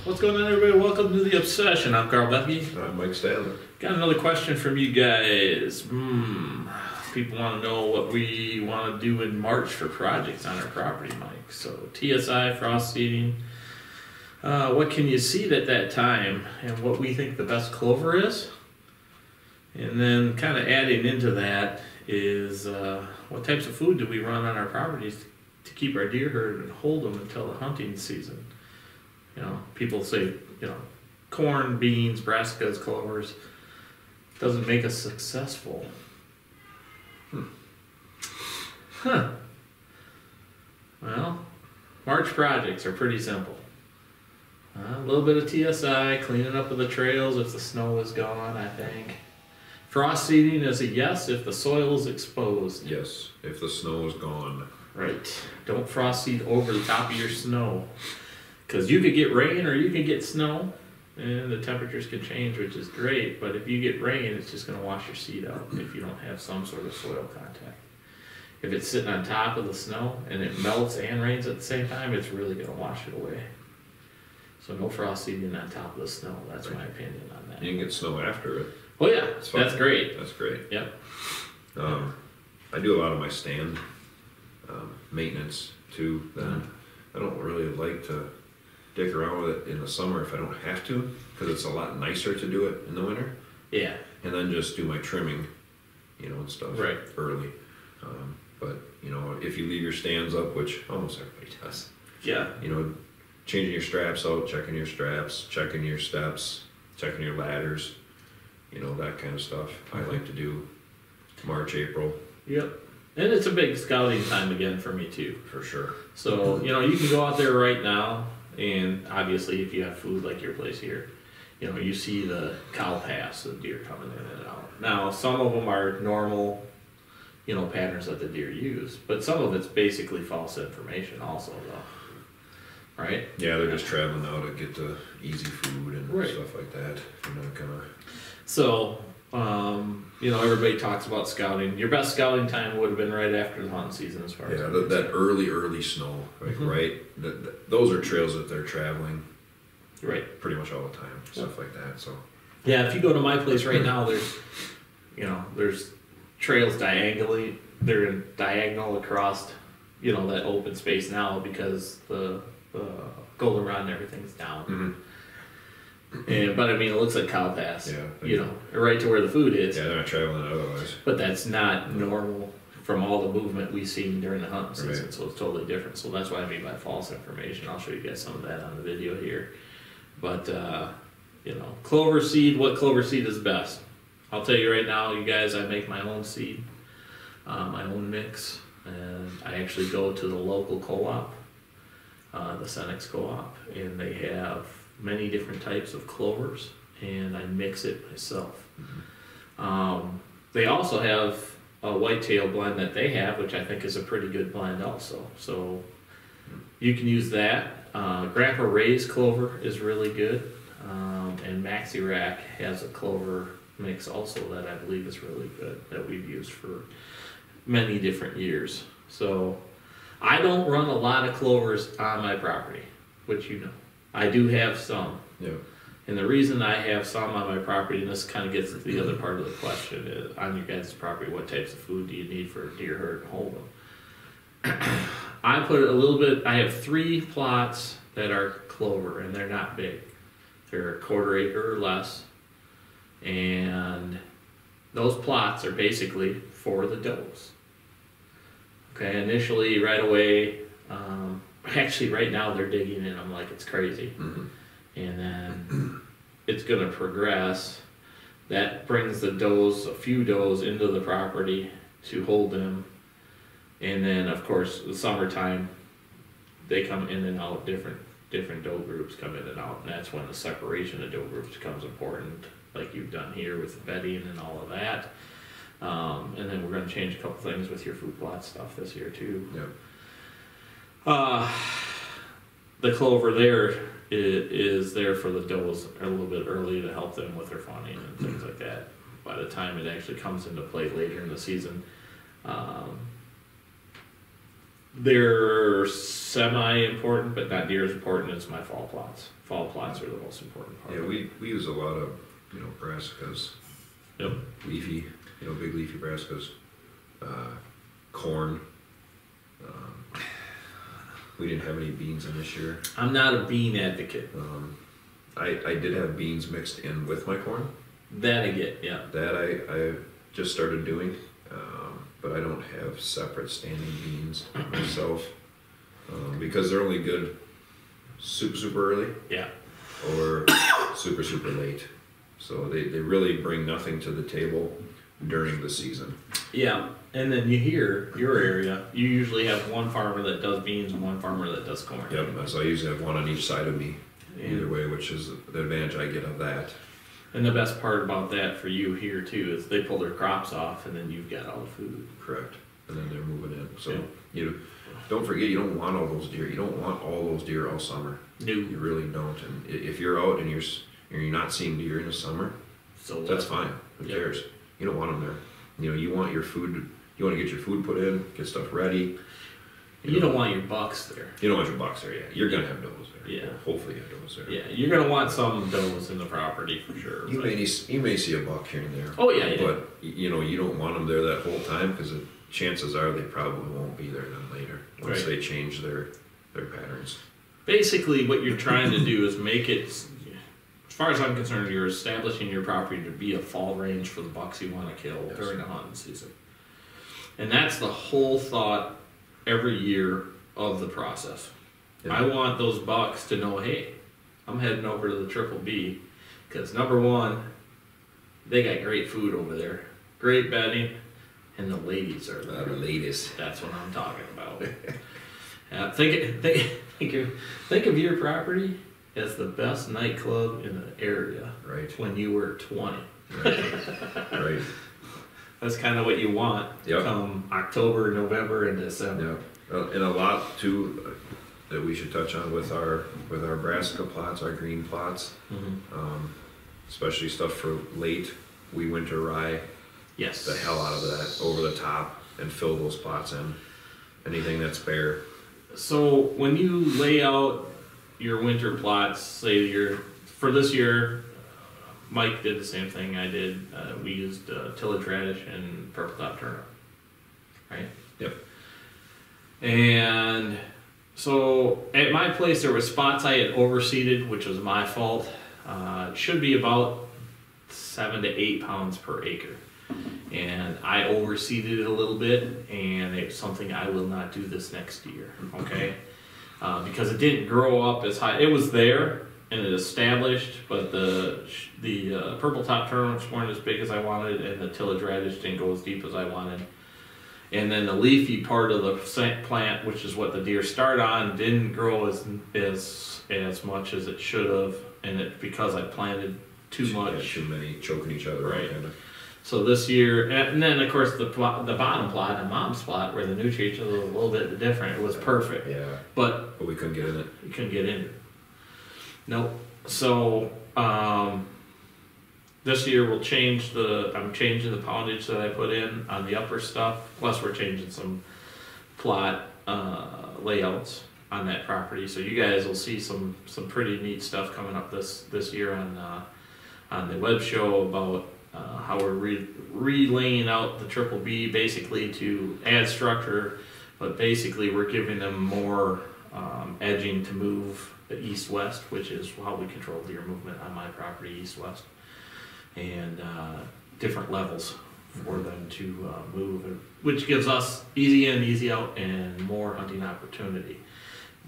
What's going on, everybody? Welcome to The Obsession. I'm Carl Bethke. I'm Mike Stanley. Got another question from you guys. People want to know what we want to do in March for projects on our property, Mike. So TSI, frost seeding. What can you seed at that time, and what we think the best clover is? And then kind of adding into that is what types of food do we run on our properties to keep our deer herd and hold them until the hunting season? You know, people say, corn, beans, brassicas, clovers doesn't make us successful. Well, March projects are pretty simple. A little bit of TSI, cleaning up of the trails if the snow is gone, I think. Frost seeding is a yes if the soil is exposed. Yes, if the snow is gone. Right. Don't frost seed over the top of your snow. Because you could get rain or you could get snow, and the temperatures can change, which is great. But if you get rain, it's just going to wash your seed out if you don't have some sort of soil contact. If it's sitting on top of the snow and it melts and rains at the same time, it's really going to wash it away. So no frost seeding on top of the snow. That's my opinion on that. You can get snow after it. Oh yeah, that's great. That's great. Yep. I do a lot of my stand maintenance too. Then I don't really like to dick around with it in the summer if I don't have to, because it's a lot nicer to do it in the winter. Yeah. And then just do my trimming, and stuff early. But if you leave your stands up, which almost everybody does. Yeah. Changing your straps out, checking your straps, checking your steps, checking your ladders, that kind of stuff. I like to do March, April. Yep. And it's a big scouting time again for me too. For sure. So, you can go out there right now, and obviously if you have food like your place here, you see the cow paths, the deer coming in and out. Now, some of them are normal, patterns that the deer use, but some of it's basically false information also, though. Right? Yeah, they're just traveling now to get the easy food and stuff like that. So, everybody talks about scouting. Your best scouting time would have been right after the hunting season, as far as that early snow, right? Those are trails that they're traveling, pretty much all the time, stuff like that. So, yeah, if you go to my place right now, there's trails diagonally. They're diagonal across, that open space now because the goldenrod and everything's down. But it looks like cow paths. Yeah, right to where the food is. Yeah, they're not traveling otherwise. But that's not normal from all the movement we've seen during the hunting season, so it's totally different. So that's what I mean by false information. I'll show you guys some of that on the video here. But clover seed. What clover seed is best? I'll tell you right now, you guys. I make my own seed, my own mix, and I actually go to the local co-op, the Senex co-op, and they have many different types of clovers, and I mix it myself. They also have a whitetail blend that they have, which I think is a pretty good blend also. So you can use that. Grandpa Ray's clover is really good, and Maxi Rack has a clover mix also that I believe is really good that we've used for many different years. So I don't run a lot of clovers on my property, which I do have some. Yeah. And the reason I have some on my property, and this kind of gets to the other part of the question, is on your guys' property, what types of food do you need for a deer herd and hold them? I put a little bit, I have 3 plots that are clover, and they're not big. They're a 1/4 acre or less. And those plots are basically for the does. Okay, initially, right away, actually right now they're digging in them like it's crazy. And then it's going to progress. That brings the does, a few does, into the property to hold them. And then, of course, the summertime, they come in and out, different doe groups come in and out. And that's when the separation of doe groups becomes important, like you've done here with the bedding and all of that. And then we're going to change a couple things with your food plot stuff this year too. Yep. The clover there is there for the does a little bit early to help them with their fawning and things like that. By the time it actually comes into play later in the season, They're semi-important, but not near as important as my fall plots. Fall plots are the most important part. Yeah, we use a lot of, brassicas. Yep. Leafy, big leafy brassicas. Corn. We didn't have any beans in this year. I'm not a bean advocate. I did have beans mixed in with my corn. That I get, yeah. That I just started doing, but I don't have separate standing beans myself because they're only good super early. Yeah. Or super late. So they really bring nothing to the table during the season. Yeah, and then you hear your area, you usually have one farmer that does beans and one farmer that does corn. Yep, so I usually have one on each side of me, either way, which is the advantage I get of that. And the best part about that for you here too is they pull their crops off and then you've got all the food. Correct. And then they're moving in. So yeah. Don't forget, you don't want all those deer. You don't want all those deer all summer. No. You really don't. And if you're out and you're not seeing deer in the summer, so that's fine. Who cares? You don't want them there. You want your food. You want to get your food put in, get stuff ready. You don't want your bucks there. You don't want your bucks there. Yeah, you're gonna have does there. Yeah. Hopefully, you have does there. Yeah, you're gonna want some does in the property for sure. You may see a buck here and there. Oh yeah. But you don't want them there that whole time because chances are they probably won't be there then later once they change their patterns. Basically, what you're trying to do is make it, as far as I'm concerned, you're establishing your property to be a fall range for the bucks you want to kill during the hunting season. And that's the whole thought every year of the process. Yeah. I want those bucks to know, hey, I'm heading over to the Triple B because number one, they got great food over there, great bedding, and the ladies are there. The ladies. That's what I'm talking about. Think of your property as the best nightclub in the area. Right. When you were 20. Right. That's kind of what you want come October, November, and December. Yeah. And a lot too that we should touch on with our brassica plots, our green plots, especially stuff for late winter rye. Yes. The hell out of that over the top and fill those plots in. Anything that's bare. So when you lay out your winter plots, say for this year, Mike did the same thing I did. We used tillage radish and purple top turnip, right? Yep. And so at my place, there were spots I had overseeded, which was my fault. It should be about 7 to 8 pounds per acre. And I overseeded it a little bit, and it's something I will not do this next year, okay? Because it didn't grow up as high. It was there, and it established, but the purple top turnips weren't as big as I wanted, and the tillage radish didn't go as deep as I wanted. And then the leafy part of the plant, which is what the deer start on, didn't grow as much as it should have, and it because I planted too much. Too many choking each other right. out, kind of. So this year, and then of course the bottom plot, the mom's plot, where the nutrients are a little bit different, it was perfect. Yeah. But we couldn't get in it. We couldn't get in it. Nope. So this year I'm changing the poundage that I put in on the upper stuff. Plus we're changing some plot layouts on that property. So you guys will see some pretty neat stuff coming up this year on the web show about how we're relaying out the Triple B basically to add structure, but basically we're giving them more edging to move the east-west, which is how we control deer movement on my property, east-west, and different levels for them to move, which gives us easy in, easy out, and more hunting opportunity.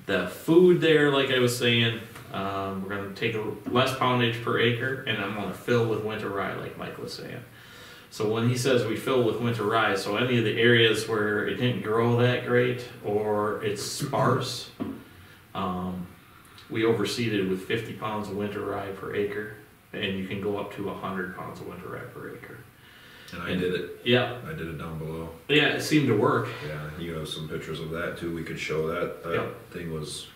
The food there, like I was saying, we're going to take less poundage per acre, and I'm going to fill with winter rye, like Mike was saying. So when he says we fill with winter rye, so any of the areas where it didn't grow that great or it's sparse, we overseeded with 50 pounds of winter rye per acre, and you can go up to 100 pounds of winter rye per acre. And I did it. Yeah. I did it down below. Yeah, it seemed to work. Yeah, you have some pictures of that too. We could show that. That thing was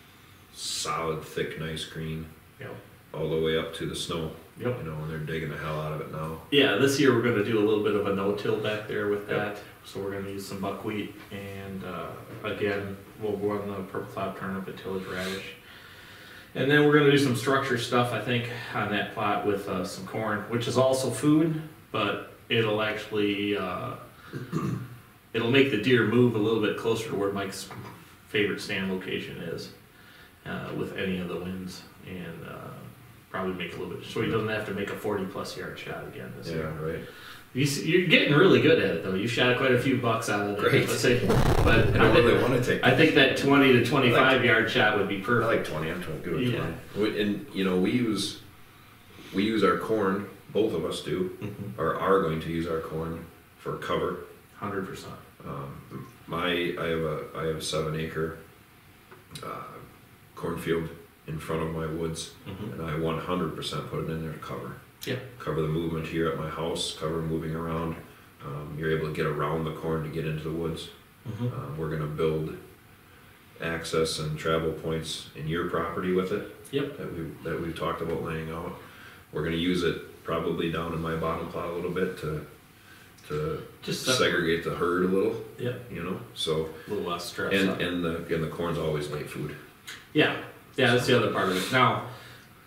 solid, thick, nice green. Yep. All the way up to the snow. Yep. You know, and they're digging the hell out of it now. Yeah, this year we're going to do a little bit of a no-till back there with that. So we're going to use some buckwheat, and again, we'll run the purple top turnip and tillage radish. And then we're going to do some structure stuff, I think, on that plot with some corn, which is also food, but it'll actually, it'll make the deer move a little bit closer to where Mike's favorite stand location is with any of the winds, and probably make a little bit, so he doesn't have to make a 40-plus yard shot again this year. Yeah, right. You're getting really good at it, though. You shot quite a few bucks out of there. Great. But I really want to take. I think that 20 to 25 yard shot would be perfect. I like 20. I'm trying to do it 20. And you know, we use our corn. Both of us do, or are going to use our corn for cover. 100%. I have a 7-acre cornfield in front of my woods, and I 100% put it in there to cover. Yeah. Cover the movement here at my house, cover moving around. You're able to get around the corn to get into the woods. We're going to build access and travel points in your property with it. Yep. That we've talked about laying out. We're going to use it probably down in my bottom plot a little bit to just segregate the herd a little. Yeah. You know, so a little less stress. And the corn's always late food. Yeah. Yeah, that's the other part of it. Now,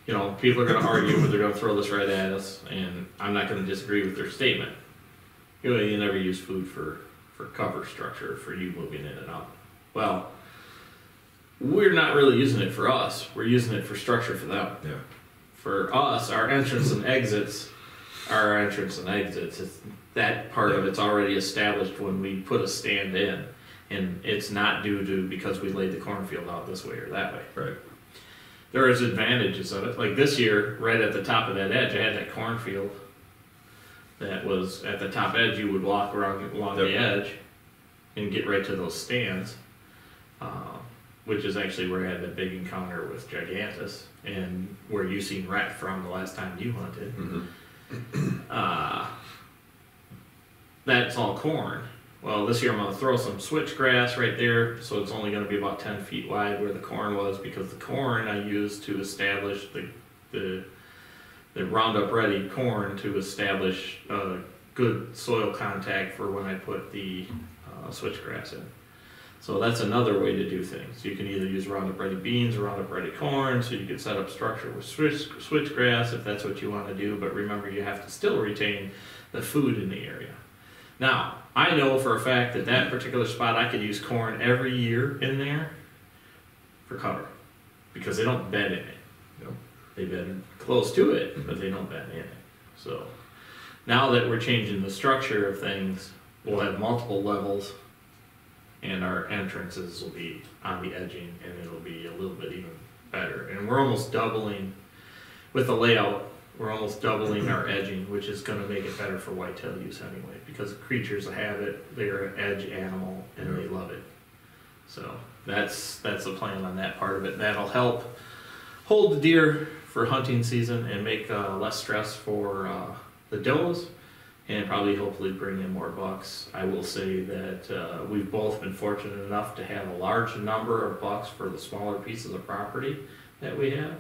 you know, people are going to argue, but they're going to throw this right at us, and I'm not going to disagree with their statement. You know, you never use food for cover structure, for you moving in and out. Well, we're not really using it for us. We're using it for structure for them. Yeah. For us, our entrance and exits are our entrance and exits. That part of it's already established when we put a stand in, and it's not due to because we laid the cornfield out this way or that way. Right. There is advantages of it. Like this year, right at the top of that edge, I had that cornfield that was at the top edge. You would walk around along the edge and get right to those stands, which is actually where I had that big encounter with Gigantus and where you seen Rhett from the last time you hunted. That's all corn. Well, this year I'm going to throw some switchgrass right there, so it's only going to be about 10 feet wide where the corn was, because the corn I used to establish the Roundup Ready corn to establish good soil contact for when I put the switchgrass in. So that's another way to do things. You can either use Roundup Ready beans or Roundup Ready corn, so you can set up structure with switchgrass if that's what you want to do, but remember you have to still retain the food in the area. Now, I know for a fact that that particular spot I could use corn every year in there for cover, because they don't bed in it. Yep. They bed close to it, but they don't bed in it. So now that we're changing the structure of things, we'll have multiple levels, and our entrances will be on the edging, and it'll be a little bit even better. And we're almost doubling, with the layout, we're almost doubling our edging, which is going to make it better for whitetail use anyway, because creatures have it, they're an edge animal, and they love it. So that's the plan on that part of it. That'll help hold the deer for hunting season and make less stress for the does, and probably hopefully bring in more bucks. I will say that we've both been fortunate enough to have a large number of bucks for the smaller pieces of property that we have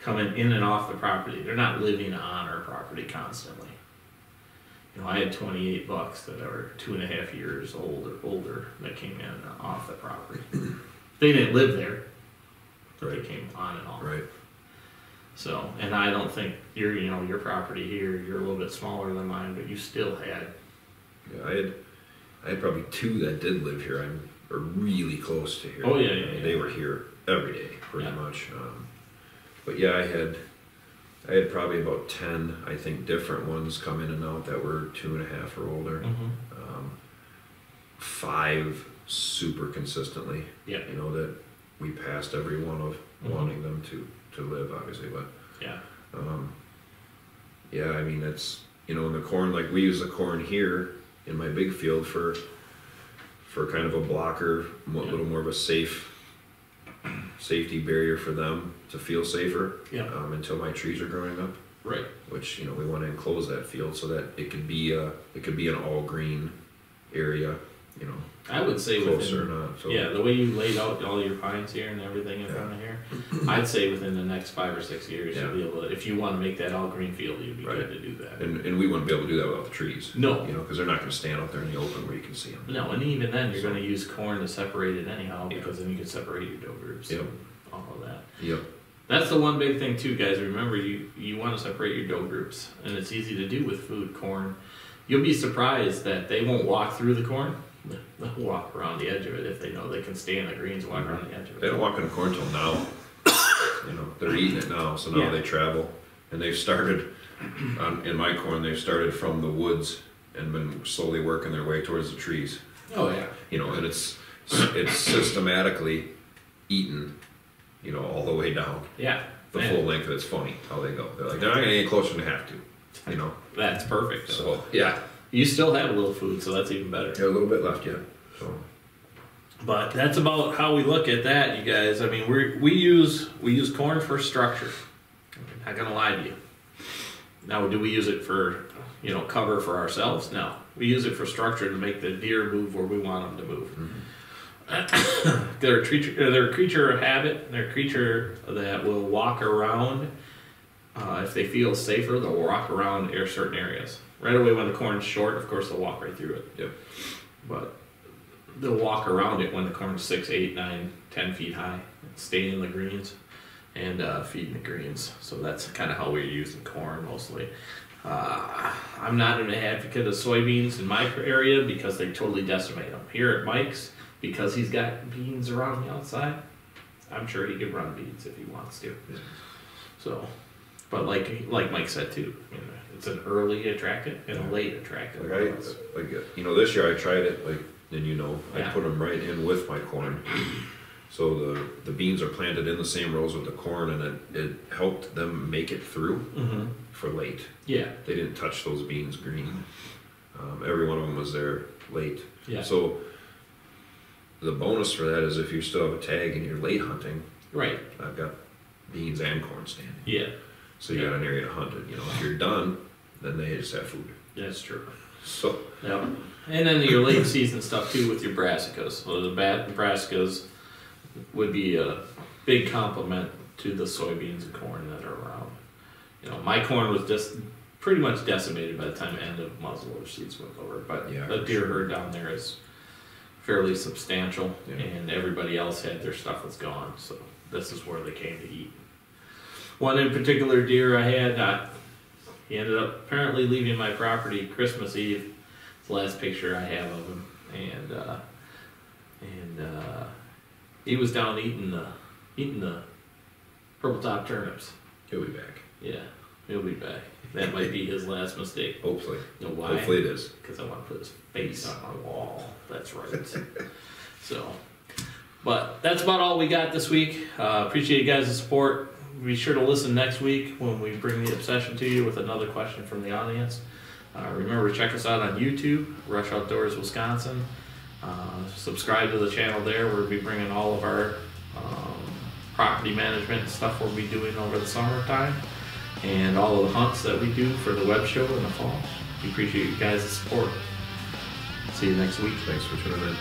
coming in and off the property. They're not living on our property constantly. You know, I had 28 bucks that are 2.5 years old or older that came in off the property. They didn't live there, but they came on and off. Right. So, and I don't think your property here, you're a little bit smaller than mine, but you still had. Yeah, I had probably 2 that did live here. Are really close to here. Oh yeah. They were here every day, pretty much. But yeah, I had probably about 10, I think, different ones come in and out that were 2.5 or older. 5 super consistently. Yeah. You know, that we passed every one of wanting them to live, obviously, but yeah, I mean, that's, you know, in the corn, like we use the corn here in my big field for kind of a blocker, a little more of a safety barrier for them to feel safer until my trees are growing up. Right. Which, you know, we want to enclose that field so that it could be an all green area you know, I would say closer within, or not. So. yeah, the way you laid out all your pines here and everything in front of here, I'd say within the next 5 or 6 years, you'll be able to, if you want to make that all green field, you'd be good to do that. And we wouldn't be able to do that without the trees. No. You know, because they're not going to stand out there in the open where you can see them. No, and even then, you're going to use corn to separate it anyhow, because then you can separate your dough groups and all of that. Yep. That's the one big thing too, guys. Remember, you want to separate your dough groups, and it's easy to do with food. Corn, you'll be surprised that they won't walk through the corn. They'll walk around the edge of it if they know they can stay in the greens and walk around the edge of it. They don't walk in the corn till now. You know, they're eating it now, so now they travel. And they've started, in my corn, they've started from the woods and been slowly working their way towards the trees. Oh yeah. You know, and it's systematically eaten, you know, all the way down. Yeah. The full length of it's funny how they go. They're like, they're not gonna get any closer than they have to. You know. That's perfect. So yeah. You still have a little food, so that's even better. Yeah, a little bit left yet. So. But that's about how we look at that, you guys. I mean, we use corn for structure. I'm not gonna lie to you. Now, do we use it for, you know, cover for ourselves? No, we use it for structure to make the deer move where we want them to move. Mm-hmm. They're a creature of habit. They're a creature that will walk around. If they feel safer, they'll walk around certain areas. Right away, when the corn's short, of course, they'll walk right through it. Yep. But they'll walk around it when the corn's 6, 8, 9, 10 feet high, staying in the greens and feeding the greens. So that's kind of how we're using corn mostly. I'm not an advocate of soybeans in my area because they totally decimate them. Here at Mike's, because he's got beans around the outside, I'm sure he could run beans if he wants to. Yeah. So, but like Mike said too, you know, it's an early attractant and a late attractant. You know, this year I tried it, and you know, I put them right in with my corn. So the beans are planted in the same rows with the corn, and it helped them make it through for late. Yeah. They didn't touch those beans green. Every one of them was there late. Yeah. So the bonus for that is if you still have a tag and you're late hunting. Right. I've got beans and corn standing. Yeah. So you got an area to hunt it. You know, if you're done, then they just have food. That's true. So. Yeah. And then your late season stuff too with your brassicas. So the brassicas would be a big complement to the soybeans and corn that are around. You know, my corn was just pretty much decimated by the time end of muzzleloader seeds went over. But the deer herd down there is fairly substantial, and everybody else had their stuff was gone. So this is where they came to eat. One in particular deer I had, he ended up apparently leaving my property Christmas Eve. It's the last picture I have of him, and he was down eating the purple top turnips. He'll be back. Yeah, he'll be back. That might be his last mistake. Hopefully. You know why? Hopefully it is. Because I want to put his face on my wall. That's right. So, but that's about all we got this week. Appreciate you guys' support. Be sure to listen next week when we bring the obsession to you with another question from the audience. Remember to check us out on YouTube, Rush Outdoors Wisconsin. Subscribe to the channel there. We'll be bringing all of our property management stuff we'll be doing over the summertime, and all of the hunts that we do for the web show in the fall. We appreciate you guys' support. See you next week. Thanks for tuning in.